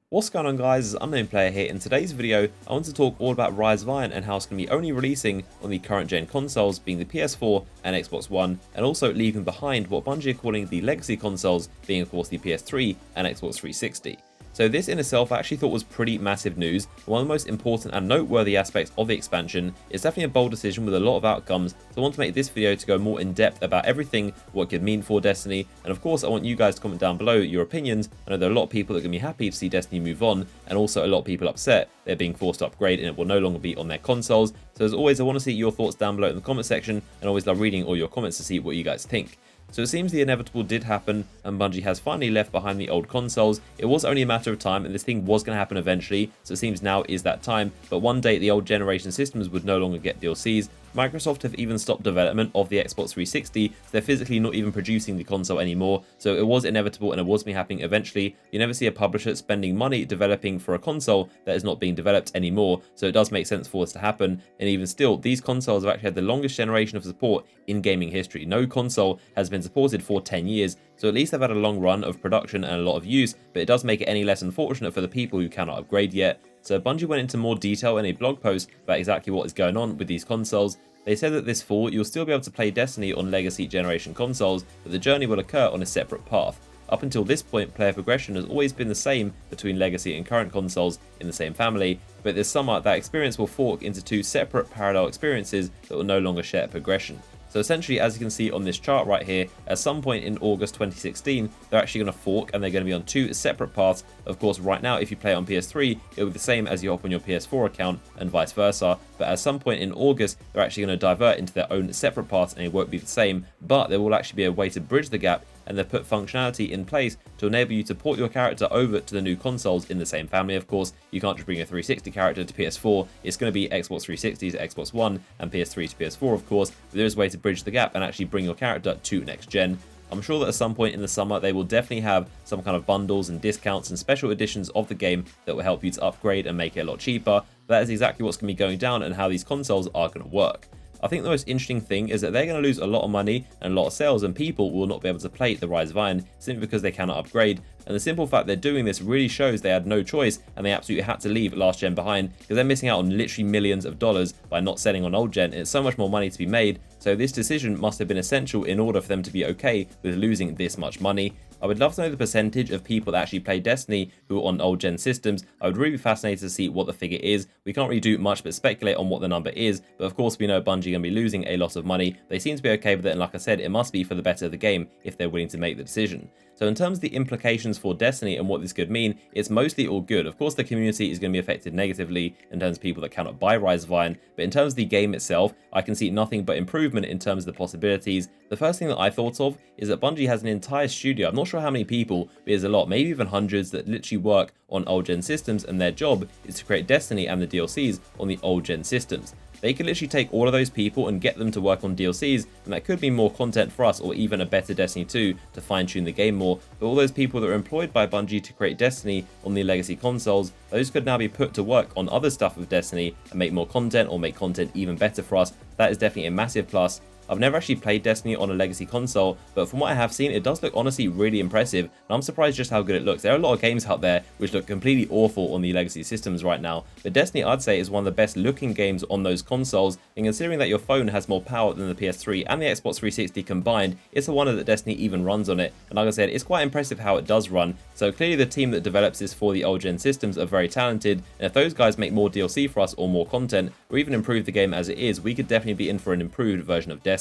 What's going on, guys? It's Unknown Player here. In today's video, I want to talk all about Rise of Iron and how it's going to be only releasing on the current gen consoles, being the PS4 and Xbox One, and also leaving behind what Bungie are calling the legacy consoles, being of course the PS3 and Xbox 360. So this in itself I actually thought was pretty massive news. One of the most important and noteworthy aspects of the expansion. It's definitely a bold decision with a lot of outcomes, so I want to make this video to go more in depth about everything, what it could mean for Destiny, and of course I want you guys to comment down below your opinions. I know there are a lot of people that are going to be happy to see Destiny move on, and also a lot of people upset they're being forced to upgrade and it will no longer be on their consoles. So as always, I want to see your thoughts down below in the comment section, and always love reading all your comments to see what you guys think. So it seems the inevitable did happen, and Bungie has finally left behind the old consoles. It was only a matter of time, and this thing was going to happen eventually, so it seems now is that time. But one day the old generation systems would no longer get DLCs. Microsoft have even stopped development of the Xbox 360, so they're physically not even producing the console anymore. So it was inevitable and it was happening eventually. You never see a publisher spending money developing for a console that is not being developed anymore, so it does make sense for this to happen. And even still, these consoles have actually had the longest generation of support in gaming history. No console has been supported for 10 years, so at least they've had a long run of production and a lot of use, but it does make it any less unfortunate for the people who cannot upgrade yet. So Bungie went into more detail in a blog post about exactly what is going on with these consoles. They said that this fall, you'll still be able to play Destiny on legacy generation consoles, but the journey will occur on a separate path. Up until this point, player progression has always been the same between legacy and current consoles in the same family, but this summer that experience will fork into two separate parallel experiences that will no longer share progression. So essentially, as you can see on this chart right here, at some point in August 2016, they're actually going to fork and they're going to be on two separate paths. Of course, right now, if you play it on PS3, it'll be the same as you hop on your PS4 account and vice versa. But at some point in August, they're actually going to divert into their own separate paths and it won't be the same. But there will actually be a way to bridge the gap, and they've put functionality in place to enable you to port your character over to the new consoles in the same family. Of course, you can't just bring a 360 character to PS4. It's going to be Xbox 360 to Xbox One and PS3 to PS4, of course, but there is a way to bridge the gap and actually bring your character to next gen. I'm sure that at some point in the summer, they will definitely have some kind of bundles and discounts and special editions of the game that will help you to upgrade and make it a lot cheaper. That is exactly what's going to be going down and how these consoles are going to work. I think the most interesting thing is that they're going to lose a lot of money and a lot of sales, and people will not be able to play the Rise of Iron simply because they cannot upgrade. And the simple fact they're doing this really shows they had no choice and they absolutely had to leave last gen behind, because they're missing out on literally millions of dollars by not selling on old gen, and it's so much more money to be made. So this decision must have been essential in order for them to be okay with losing this much money. I would love to know the percentage of people that actually play Destiny who are on old gen systems. I would really be fascinated to see what the figure is. We can't really do much but speculate on what the number is, but of course we know Bungie are going to be losing a lot of money. They seem to be okay with it, and like I said, it must be for the better of the game if they're willing to make the decision. So in terms of the implications for Destiny and what this could mean, it's mostly all good. Of course, the community is going to be affected negatively in terms of people that cannot buy Rise of Iron, but in terms of the game itself, I can see nothing but improvement in terms of the possibilities. The first thing that I thought of is that Bungie has an entire studio. I'm not sure how many people, but there's a lot, maybe even hundreds, that literally work on old gen systems, and their job is to create Destiny and the DLCs on the old gen systems. They could literally take all of those people and get them to work on DLCs, and that could be more content for us, or even a better Destiny 2 to fine-tune the game more. But all those people that are employed by Bungie to create Destiny on the legacy consoles, those could now be put to work on other stuff with Destiny and make more content, or make content even better for us. That is definitely a massive plus. I've never actually played Destiny on a legacy console, but from what I have seen, it does look honestly really impressive, and I'm surprised just how good it looks. There are a lot of games out there which look completely awful on the legacy systems right now, but Destiny, I'd say, is one of the best looking games on those consoles, and considering that your phone has more power than the PS3 and the Xbox 360 combined, it's a wonder that Destiny even runs on it. And like I said, it's quite impressive how it does run. So clearly the team that develops this for the old gen systems are very talented, and if those guys make more DLC for us or more content, or even improve the game as it is, we could definitely be in for an improved version of Destiny.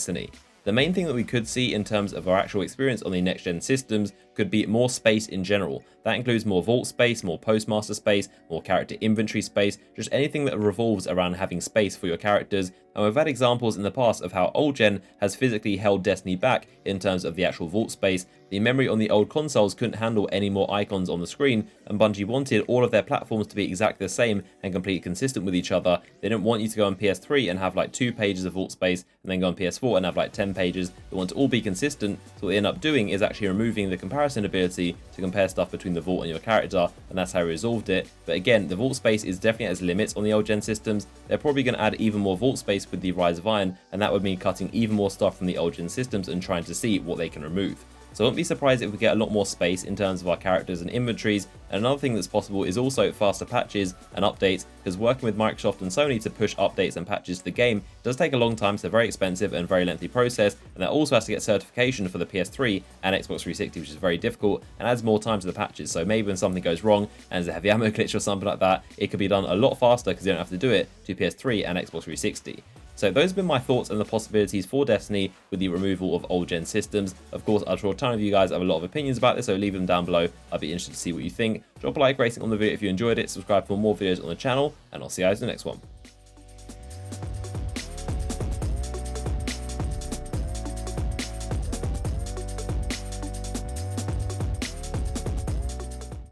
The main thing that we could see in terms of our actual experience on the next gen systems could be more space in general. That includes more vault space, more postmaster space, more character inventory space, just anything that revolves around having space for your characters. And we've had examples in the past of how old gen has physically held Destiny back in terms of the actual vault space. The memory on the old consoles couldn't handle any more icons on the screen, and Bungie wanted all of their platforms to be exactly the same and completely consistent with each other. They didn't want you to go on PS3 and have like 2 pages of vault space, and then go on PS4 and have like 10 pages. They want to all be consistent, so what they end up doing is actually removing the comparison ability to compare stuff between the vault and your character, and that's how we resolved it. But again, the vault space is definitely at its limits on the old gen systems. They're probably going to add even more vault space with the Rise of Iron, and that would mean cutting even more stuff from the old gen systems and trying to see what they can remove. So I wouldn't be surprised if we get a lot more space in terms of our characters and inventories. And another thing that's possible is also faster patches and updates, because working with Microsoft and Sony to push updates and patches to the game does take a long time, so very expensive and very lengthy process, and that also has to get certification for the PS3 and Xbox 360, which is very difficult and adds more time to the patches. So maybe when something goes wrong and there's a heavy ammo glitch or something like that, it could be done a lot faster because you don't have to do it to PS3 and Xbox 360. So those have been my thoughts on the possibilities for Destiny with the removal of old gen systems. Of course, I'm sure a ton of you guys have a lot of opinions about this, so leave them down below. I'd be interested to see what you think. Drop a like rating on the video if you enjoyed it, subscribe for more videos on the channel, and I'll see you guys in the next one.